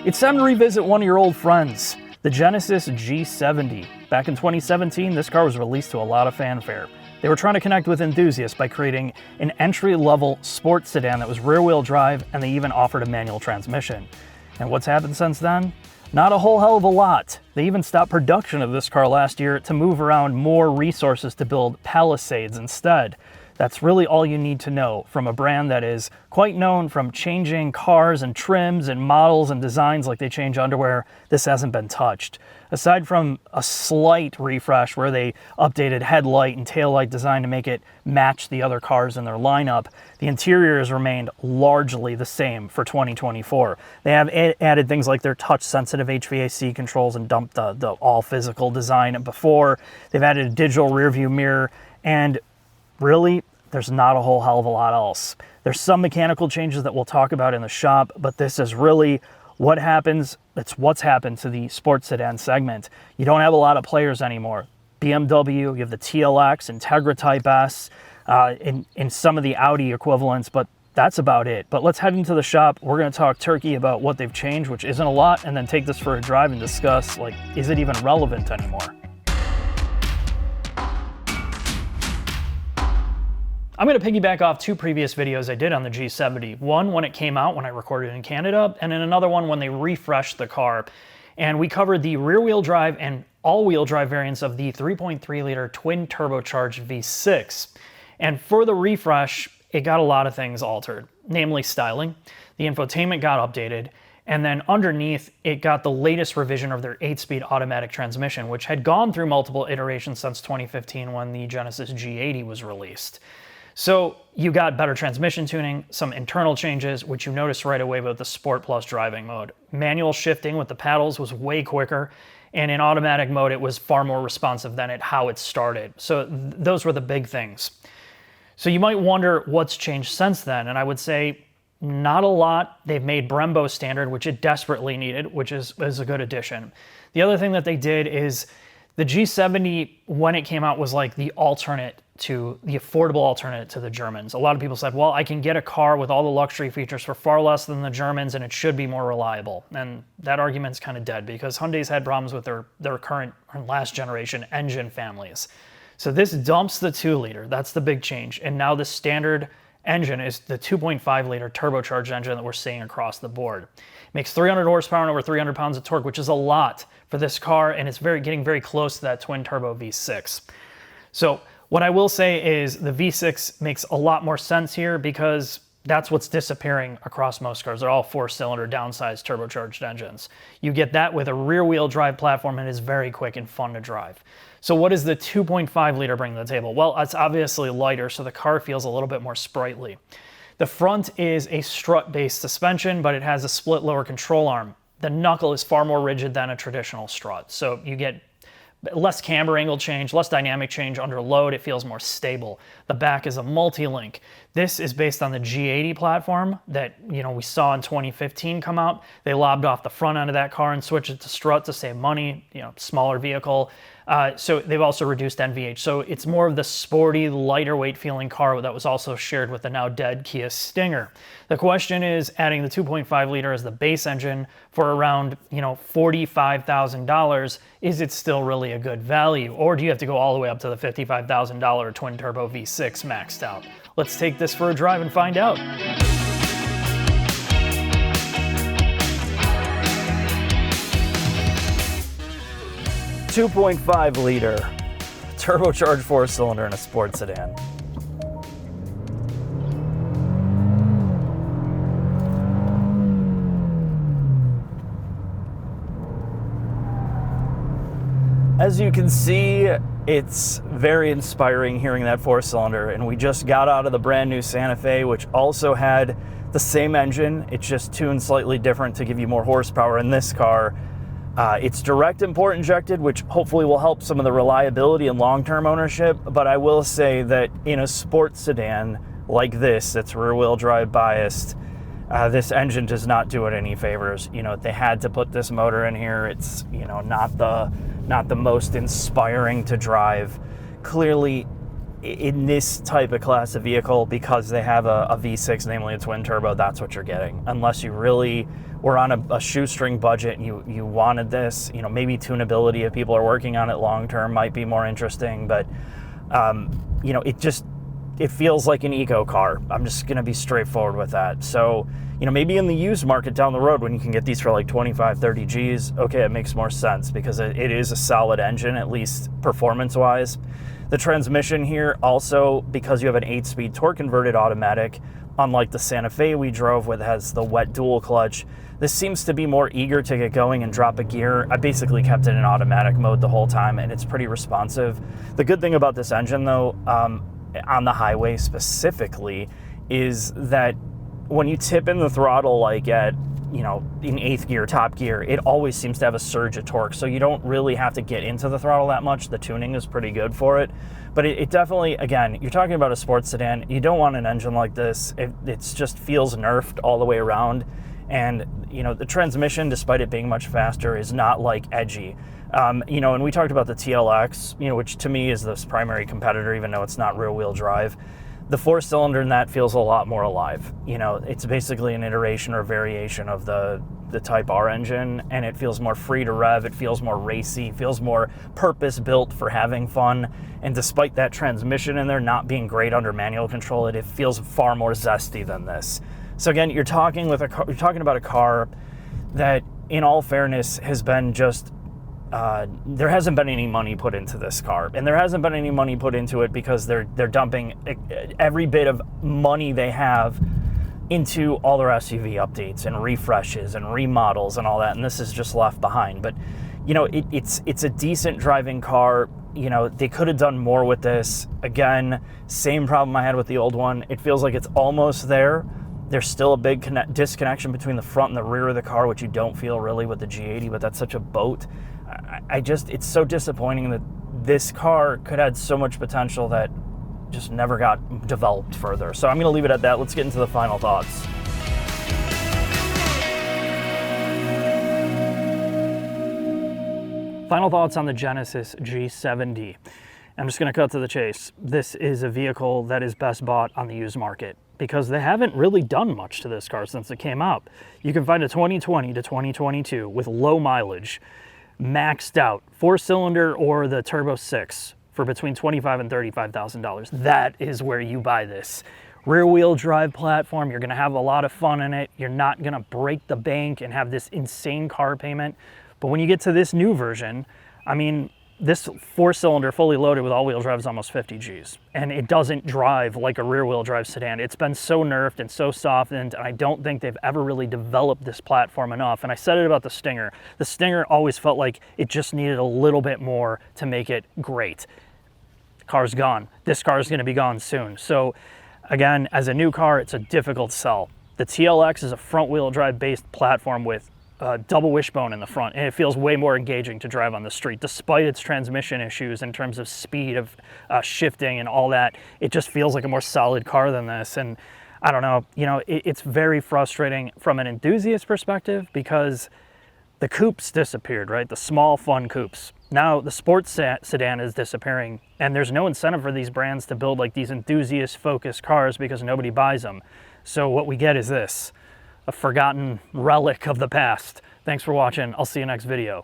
It's time to revisit one of your old friends, the Genesis G70. Back in 2017, this car was released to a lot of fanfare. They were trying to connect with enthusiasts by creating an entry-level sports sedan that was rear-wheel drive, and they even offered a manual transmission. And what's happened since then? Not a whole hell of a lot. They even stopped production of this car last year to move around more resources to build Palisades instead. That's really all you need to know from a brand that is quite known from changing cars and trims and models and designs like they change underwear. This hasn't been touched. Aside from a slight refresh where they updated headlight and taillight design to make it match the other cars in their lineup, the interior has remained largely the same for 2024. They have added things like their touch-sensitive HVAC controls and dumped the all-physical design before. They've added a digital rearview mirror, and really, there's not a whole hell of a lot else. There's some mechanical changes that we'll talk about in the shop, but this is really what happens. It's what's happened to the sports sedan segment. You don't have a lot of players anymore. BMW, you have the TLX, Integra Type S, in some of the Audi equivalents, but that's about it. But let's head into the shop. We're going to talk turkey about what they've changed, which isn't a lot, and then take this for a drive and discuss, like, is it even relevant anymore? I'm going to piggyback off two previous videos I did on the G70. One when it came out, when I recorded in Canada, and then another one when they refreshed the car. And we covered the rear-wheel drive and all-wheel drive variants of the 3.3-liter twin-turbocharged V6. And for the refresh, it got a lot of things altered, namely styling. The infotainment got updated, and then underneath, it got the latest revision of their 8-speed automatic transmission, which had gone through multiple iterations since 2015 when the Genesis G80 was released. So you got better transmission tuning, some internal changes, which you noticed right away with the Sport Plus driving mode. Manual shifting with the paddles was way quicker, and in automatic mode, it was far more responsive than how it started. So those were the big things. So you might wonder what's changed since then, and I would say not a lot. They've made Brembo standard, which it desperately needed, which is a good addition. The other thing that they did is the G70, when it came out, was like the affordable alternate to the Germans. A lot of people said, well, I can get a car with all the luxury features for far less than the Germans, and it should be more reliable. And that argument's kind of dead because Hyundai's had problems with their current and last generation engine families. So this dumps the 2-liter. That's the big change. And now the standard engine is the 2.5-liter turbocharged engine that we're seeing across the board. It makes 300 horsepower and over 300 pounds of torque, which is a lot for this car, and it's getting very close to that twin-turbo V6. So what I will say is the V6 makes a lot more sense here because that's what's disappearing across most cars. They're all 4-cylinder downsized turbocharged engines. You get that with a rear-wheel drive platform, and it's very quick and fun to drive. So what does the 2.5-liter bring to the table? Well, it's obviously lighter, so the car feels a little bit more sprightly. The front is a strut-based suspension, but it has a split lower control arm. The knuckle is far more rigid than a traditional strut, so you get less camber angle change, less dynamic change under load. It feels more stable. The back is a multi-link. This is based on the G80 platform that we saw in 2015 come out. They lobbed off the front end of that car and switched it to strut to save money, smaller vehicle. So they've also reduced NVH. So it's more of the sporty, lighter weight feeling car that was also shared with the now dead Kia Stinger. The question is, adding the 2.5-liter as the base engine for around $45,000, is it still really a good value? Or do you have to go all the way up to the $55,000 twin-turbo V6 maxed out? Let's take this for a drive and find out. 2.5-liter turbocharged 4-cylinder in a sports sedan. As you can see, it's very inspiring hearing that 4-cylinder, and we just got out of the brand new Santa Fe, which also had the same engine. It's just tuned slightly different to give you more horsepower in this car. It's direct import injected, which hopefully will help some of the reliability and long-term ownership, but I will say that in a sports sedan like this, that's rear-wheel drive biased, this engine does not do it any favors. They had to put this motor in here. It's, not the most inspiring to drive. Clearly, in this type of class of vehicle, because they have a V6, namely a twin turbo, that's what you're getting. Unless you really were on a shoestring budget and you wanted this, you know, maybe tunability, if people are working on it long term, might be more interesting. But you know, it feels like an eco car. I'm just going to be straightforward with that. So, you know, maybe in the used market down the road when you can get these for like 25, 30 G's, okay, it makes more sense because it is a solid engine, at least performance-wise. The transmission here also, because you have an 8-speed torque-converted automatic, unlike the Santa Fe we drove with has the wet dual clutch, this seems to be more eager to get going and drop a gear. I basically kept it in automatic mode the whole time, and it's pretty responsive. The good thing about this engine, though, on the highway specifically, is that when you tip in the throttle, like at, you know, in 8th gear, top gear, it always seems to have a surge of torque. So you don't really have to get into the throttle that much. The tuning is pretty good for it. But it definitely, again, you're talking about a sports sedan. You don't want an engine like this. It just feels nerfed all the way around. And, you know, the transmission, despite it being much faster, is not like edgy. You know, and we talked about the TLX, you know, which to me is this primary competitor, even though it's not rear-wheel drive. The 4-cylinder in that feels a lot more alive. You know, it's basically an iteration or variation of the Type R engine, and it feels more free to rev. It feels more racy, feels more purpose-built for having fun. And despite that transmission in there not being great under manual control, it feels far more zesty than this. So again, you're talking about a car that, in all fairness, has been just there hasn't been any money put into this car, and there hasn't been any money put into it because they're dumping every bit of money they have into all their SUV updates and refreshes and remodels and all that, and this is just left behind. But you know, it's a decent driving car. You know, they could have done more with this. Again, same problem I had with the old one. It feels like it's almost there. There's still a big disconnection between the front and the rear of the car, which you don't feel really with the G80, but that's such a boat. It's so disappointing that this car could have so much potential that just never got developed further. So I'm going to leave it at that. Let's get into the final thoughts. Final thoughts on the Genesis G70. I'm just going to cut to the chase. This is a vehicle that is best bought on the used market because they haven't really done much to this car since it came out. You can find a 2020 to 2022 with low mileage, maxed out 4-cylinder or the Turbo 6 for between $25,000 and $35,000. That is where you buy this. Rear-wheel drive platform, you're gonna have a lot of fun in it. You're not gonna break the bank and have this insane car payment. But when you get to this new version, I mean, this 4-cylinder fully loaded with all-wheel drive is almost 50 Gs, and it doesn't drive like a rear-wheel drive sedan. It's been so nerfed and so softened, and I don't think they've ever really developed this platform enough. And I said it about the Stinger. The Stinger always felt like it just needed a little bit more to make it great. The car's gone. This car is going to be gone soon. So again, as a new car, it's a difficult sell. The TLX is a front-wheel drive-based platform with double wishbone in the front, and it feels way more engaging to drive on the street despite its transmission issues in terms of speed of shifting and all that. It just feels like a more solid car than this. And I don't know, you know, it's very frustrating from an enthusiast perspective because the coupes disappeared, right? The small fun coupes. Now the sports sedan is disappearing, and there's no incentive for these brands to build like these enthusiast focused cars because nobody buys them. So what we get is this, a forgotten relic of the past. Thanks for watching. I'll see you next video.